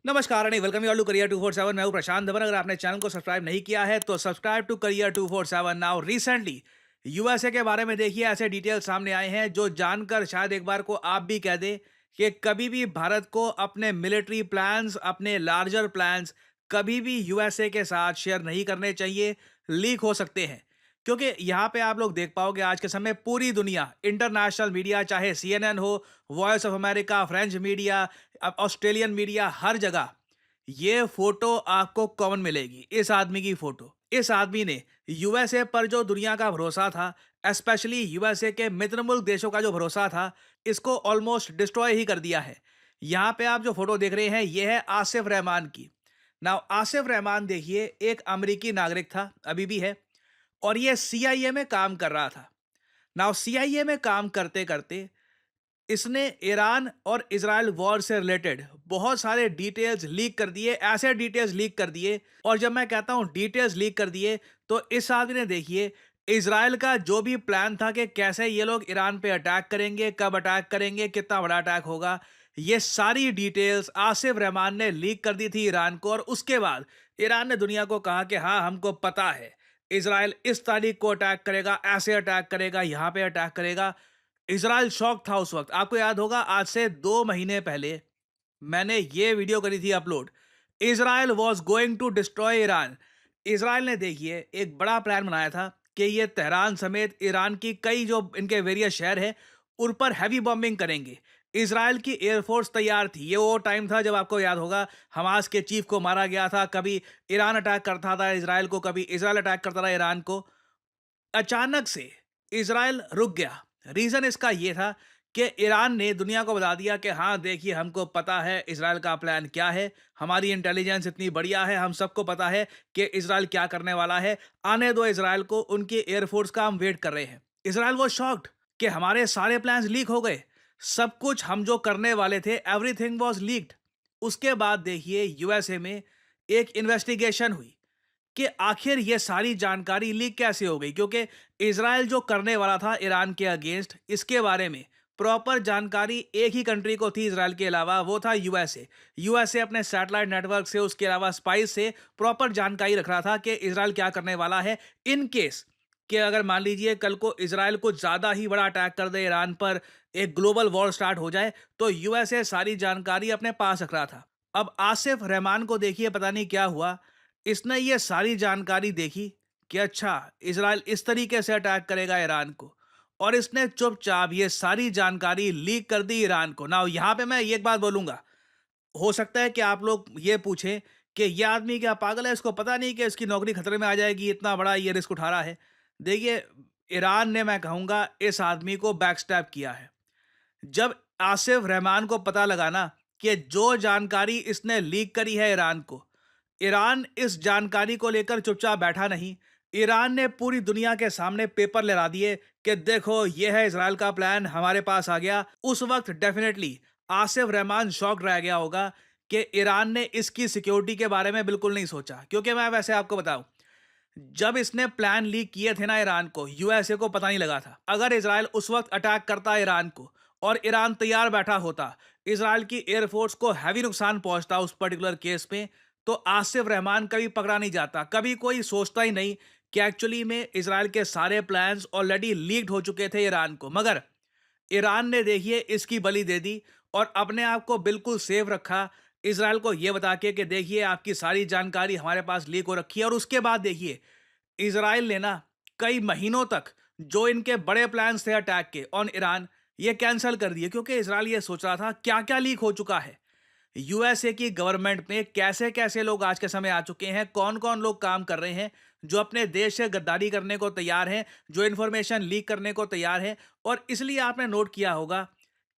नमस्कार and welcome you all to Career 247। मैं हूं प्रशांत धवन। अगर आपने चैनल को सब्सक्राइब नहीं किया है तो subscribe to Career 247 now. Recently USA के बारे में देखिए ऐसे डिटेल्स सामने आए हैं जो जानकर शायद एक बार को आप भी कह दें कि कभी भी भारत को अपने मिलिट्री प्लान्स, अपने लार्जर प्लान्स कभी भी यूएसए के साथ शेयर नहीं करने चाहिए। लीक हो सकते हैं, क्योंकि यहाँ पे आप लोग देख पाओगे आज के समय पूरी दुनिया, इंटरनेशनल मीडिया, चाहे सीएनएन हो, voice of America, French media, अब ऑस्ट्रेलियन मीडिया, हर जगह ये फोटो आपको कॉमन मिलेगी। इस आदमी की फोटो, इस आदमी ने यूएसए पर जो दुनिया का भरोसा था, स्पेशली यूएसए के मित्र मुल्क देशों का जो भरोसा था, इसको ऑलमोस्ट डिस्ट्रॉय ही कर दिया है। यहाँ पे आप जो फोटो देख रहे हैं ये है आसिफ रहमान की। नाउ आसिफ रहमान देखिए एक अमेरिकी नागरिक था, अभी भी है, और ये सीआईए में काम कर रहा था। नाउ सीआईए में काम करते करते इसने ईरान और इजराइल वॉर से रिलेटेड बहुत सारे डिटेल्स लीक कर दिए, ऐसे डिटेल्स लीक कर दिए। और जब मैं कहता हूं डिटेल्स लीक कर दिए, तो इस आदमी ने देखिए इजराइल का जो भी प्लान था कि कैसे ये लोग ईरान पे अटैक करेंगे, कब अटैक करेंगे, कितना बड़ा अटैक होगा, ये सारी डिटेल्स आसिफ रहमान ने लीक कर दी थी ईरान को। और उसके बाद ईरान ने दुनिया को कहा कि हाँ, हमको पता है इजराइल इस तारीख को अटैक करेगा, ऐसे अटैक करेगा, यहाँ पे अटैक करेगा। इज़राइल शॉक था उस वक़्त। आपको याद होगा आज से 2 महीने पहले मैंने ये वीडियो करी थी upload. Israel was going to destroy Iran. Israel ने देखिए एक बड़ा प्लान बनाया था कि ये तेहरान समेत ईरान की कई जो इनके वेरियस शहर हैं, उन पर हेवी बॉम्बिंग करेंगे। इज़राइल की एयरफोर्स तैयार थी। ये वो टाइम था जब आपको याद होगा हमास के चीफ को मारा गया था। कभी ईरान अटैक करता था इज़राइल को, कभी इज़राइल अटैक करता था ईरान को। अचानक से इज़राइल रुक गया। रीज़न इसका ये था कि ईरान ने दुनिया को बता दिया कि हाँ, देखिए हमको पता है इज़राइल का प्लान क्या है, हमारी इंटेलिजेंस इतनी बढ़िया है, हम सबको पता है कि इज़राइल क्या करने वाला है, आने दो इज़राइल को, उनकी एयरफोर्स का हम वेट कर रहे हैं। इज़राइल वाज़ शॉक्ड कि हमारे सारे प्लान्स लीक हो गए, सब कुछ हम जो करने वाले थे एवरीथिंग वाज़ लीक्ड। उसके बाद देखिए यूएसए में एक इन्वेस्टिगेशन हुई कि आखिर ये सारी जानकारी लीक कैसे हो गई, क्योंकि इजराइल जो करने वाला था ईरान के अगेंस्ट, इसके बारे में प्रॉपर जानकारी एक ही कंट्री को थी इजराइल के अलावा, वो था यूएसए। यूएसए अपने सैटेलाइट नेटवर्क से, उसके अलावा स्पाइस से प्रॉपर जानकारी रख रहा था कि इजराइल क्या करने वाला है इन केस कि अगर मान लीजिए कल को इजराइल कुछ ज़्यादा ही बड़ा अटैक कर दे ईरान पर, एक ग्लोबल वॉर स्टार्ट हो जाए, तो यूएसए सारी जानकारी अपने पास रख रहा था। अब आसिफ रहमान को देखिए पता नहीं क्या हुआ, इसने ये सारी जानकारी देखी कि अच्छा इजराइल इस तरीके से अटैक करेगा ईरान को, और इसने चुपचाप ये सारी जानकारी लीक कर दी ईरान को। ना यहाँ पे मैं ये एक बात बोलूंगा, हो सकता है कि आप लोग ये पूछें कि ये आदमी क्या पागल है, इसको पता नहीं कि इसकी नौकरी खतरे में आ जाएगी, इतना बड़ा ये रिस्क उठा रहा है। देखिए ईरान ने, मैं कहूंगा, इस आदमी को बैकस्टैप किया है। जब आसिफ रहमान को पता लगा ना कि जो जानकारी इसने लीक करी है ईरान को, ईरान इस जानकारी को लेकर चुपचाप बैठा नहीं। ईरान ने पूरी दुनिया के सामने पेपर लहरा दिए कि देखो ये है इजराइल का प्लान, हमारे पास आ गया। उस वक्त डेफिनेटली आसिफ रहमान शॉक रह गया होगा कि ईरान ने इसकी सिक्योरिटी के बारे में बिल्कुल नहीं सोचा। क्योंकि मैं वैसे आपको बताऊं, जब इसने प्लान लीक किए थे ना ईरान को, यूएसए को पता नहीं लगा था। अगर इजराइल उस वक्त अटैक करता ईरान को और ईरान तैयार बैठा होता, इजराइल की एयरफोर्स को हैवी नुकसान पहुंचता उस पर्टिकुलर केस में, तो आसिफ रहमान कभी पकड़ा नहीं जाता। कभी कोई सोचता ही नहीं कि एक्चुअली में इजराइल के सारे प्लान्स ऑलरेडी लीक्ड हो चुके थे ईरान को। मगर ईरान ने देखिए इसकी बलि दे दी और अपने आप को बिल्कुल सेफ रखा, इजराइल को यह बता के कि देखिए आपकी सारी जानकारी हमारे पास लीक हो रखी है। और उसके बाद देखिए इजराइल ने ना कई महीनों तक जो इनके बड़े प्लान्स थे अटैक के ऑन ईरान, ये कैंसिल कर दिए, क्योंकि इजराइल ये सोच रहा था क्या क्या लीक हो चुका है। यूएसए की गवर्नमेंट में कैसे कैसे लोग आज के समय आ चुके हैं, कौन कौन लोग काम कर रहे हैं जो अपने देश से गद्दारी करने को तैयार हैं, जो इन्फॉर्मेशन लीक करने को तैयार हैं। और इसलिए आपने नोट किया होगा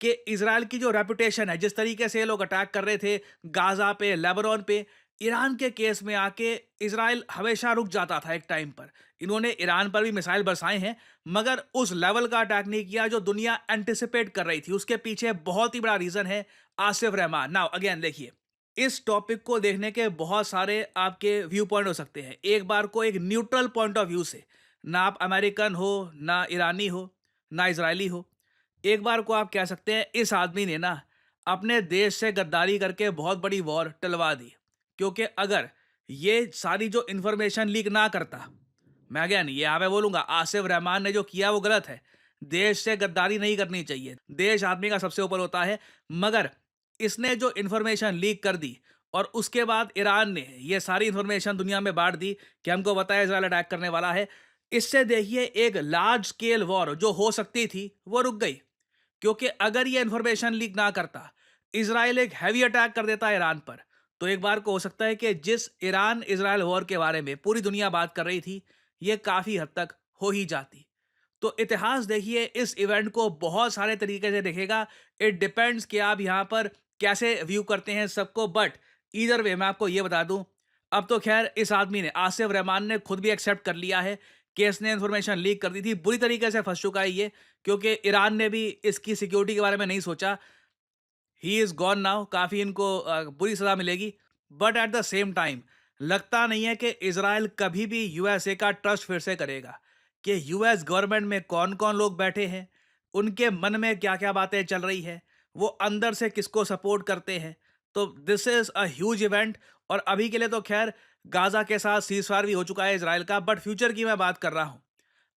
कि इजराइल की जो रेपुटेशन है, जिस तरीके से ये लोग अटैक कर रहे थे गाजा पे, लेबनान पे, ईरान के केस में आके इजराइल हमेशा रुक जाता था एक टाइम पर। इन्होंने ईरान पर भी मिसाइल बरसाए हैं, मगर उस लेवल का अटैक नहीं किया जो दुनिया एंटिसिपेट कर रही थी। उसके पीछे बहुत ही बड़ा रीजन है आसिफ रहमान। नाउ अगेन देखिए, इस टॉपिक को देखने के बहुत सारे आपके व्यू पॉइंट हो सकते हैं। एक बार को एक न्यूट्रल पॉइंट ऑफ व्यू से, ना आप अमेरिकन हो, ना ईरानी हो, ना इजरायली हो, एक बार को आप कह सकते हैं इस आदमी ने ना अपने देश से गद्दारी करके बहुत बड़ी वॉर टलवा दी। क्योंकि अगर ये सारी जो इंफॉर्मेशन लीक ना करता, मैं अगेन यहाँ पे बोलूंगा, आसिफ रहमान ने जो किया वो गलत है। देश से गद्दारी नहीं करनी चाहिए, देश आदमी का सबसे ऊपर होता है। मगर इसने जो इंफॉर्मेशन लीक कर दी और उसके बाद ईरान ने ये सारी इंफॉर्मेशन दुनिया में बांट दी कि हमको पता है इजराइल अटैक करने वाला है। इससे देखिए एक लार्ज स्केल वॉर जो हो सकती थी वो रुक गई। क्योंकि अगर ये इंफॉर्मेशन लीक ना करता, इजराइल एक हैवी अटैक कर देता ईरान पर, तो एक बार को हो सकता है कि जिस ईरान इजराइल वॉर के बारे में पूरी दुनिया बात कर रही थी, ये काफी हद तक हो ही जाती। तो इतिहास देखिए इस इवेंट को बहुत सारे तरीके से देखेगा। इट डिपेंड्स कि आप यहाँ पर कैसे व्यू करते हैं सबको। बट ईदर वे मैं आपको ये बता दूं, अब तो खैर इस आदमी ने, आसिफ रहमान ने, खुद भी एक्सेप्ट कर लिया है कि इसने इन्फॉर्मेशन लीक कर दी थी। बुरी तरीके से फंस चुका है ये, क्योंकि ईरान ने भी इसकी सिक्योरिटी के बारे में नहीं सोचा। ही इज गॉन नाउ, काफी इनको बुरी सजा मिलेगी। But at the same time लगता नहीं है कि इजराइल कभी भी यूएसए का ट्रस्ट फिर से करेगा। कि यूएस गवर्नमेंट में कौन कौन लोग बैठे हैं, उनके मन में क्या क्या बातें चल रही है, वो अंदर से किसको सपोर्ट करते हैं। तो this is a huge event. और अभी के लिए तो खैर गाजा के साथ सीजफायर भी हो चुका है इजराइल का। बट फ्यूचर की मैं बात कर रहा हूँ,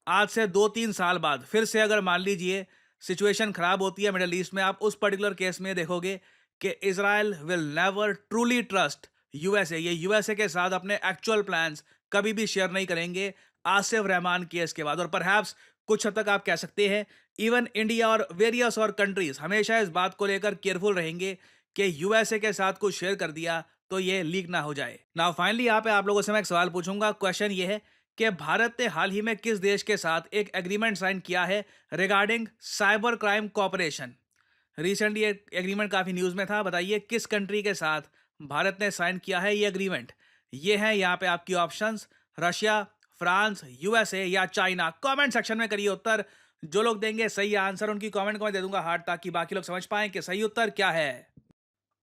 आज से 2-3 साल बाद फिर से अगर मान लीजिए सिचुएशन खराब होती है मिडल ईस्ट में, आप उस पर्टिकुलर केस में देखोगे कि Israel will never truly trust USA. ये यूएसए के साथ अपने एक्चुअल प्लान्स कभी भी शेयर नहीं करेंगे आसिफ रहमान केस के बाद। और परहैप्स कुछ हद तक आप कह सकते हैं इवन इंडिया और वेरियस और कंट्रीज हमेशा इस बात को लेकर केयरफुल रहेंगे कि यूएसए के साथ कुछ शेयर कर दिया तो ये लीक ना हो जाए। नाउ फाइनली यहाँ पे आप लोगों से मैं एक सवाल पूछूंगा। क्वेश्चन ये है कि भारत ने हाल ही में किस देश के साथ एक एग्रीमेंट साइन किया है regarding cyber crime cooperation. Recently ये एग्रीमेंट काफी न्यूज में था। बताइए किस कंट्री के साथ भारत ने साइन किया है ये एग्रीमेंट। ये है यहाँ पे आपकी ऑप्शंस, रशिया, फ्रांस, यूएसए या चाइना। कमेंट सेक्शन में करिए उत्तर। जो लोग देंगे सही आंसर उनकी कमेंट को मैं दे दूंगा हार्ट, ताकि बाकी लोग समझ पाएं कि सही उत्तर क्या है।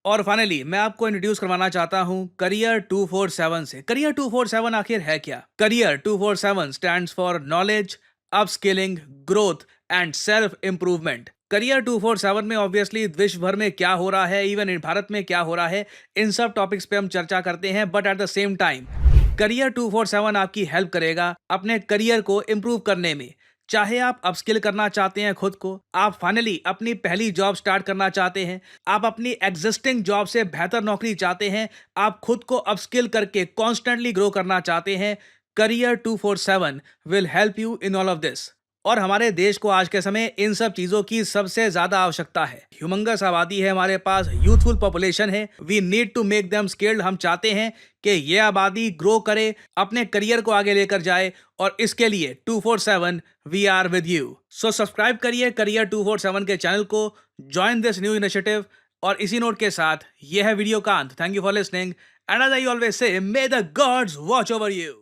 और फाइनली मैं आपको इंट्रोड्यूस करवाना चाहता हूं करियर 247 से। करियर 247 आखिर है क्या? Career 247 stands for knowledge, upskilling, growth and self improvement. Career 247 में ऑब्वियसली विश्व भर में क्या हो रहा है, इवन भारत में क्या हो रहा है, इन सब टॉपिक्स पे हम चर्चा करते हैं। But at the same time career 247 आपकी हेल्प करेगा अपने करियर को इंप्रूव करने में। चाहे आप अपस्किल करना चाहते हैं खुद को, आप फाइनली अपनी पहली जॉब स्टार्ट करना चाहते हैं, आप अपनी एग्जिस्टिंग जॉब से बेहतर नौकरी चाहते हैं, आप खुद को अपस्किल करके कॉन्स्टेंटली ग्रो करना चाहते हैं, career 247 will help you in all of this. और हमारे देश को आज के समय इन सब चीजों की सबसे ज्यादा आवश्यकता है। ह्यूमंगस आबादी है हमारे पास, यूथफुल पॉपुलेशन है। We need to make them skilled. हम चाहते हैं कि ये आबादी ग्रो करे, अपने करियर को आगे लेकर जाए। और इसके लिए 247 we are with you. So subscribe करिए करियर 247 के चैनल को, ज्वाइन दिस न्यू इनिशिएटिव। और इसी नोट के साथ ये है वीडियो का अंत। Thank you for listening and as I always say, may the gods watch over you.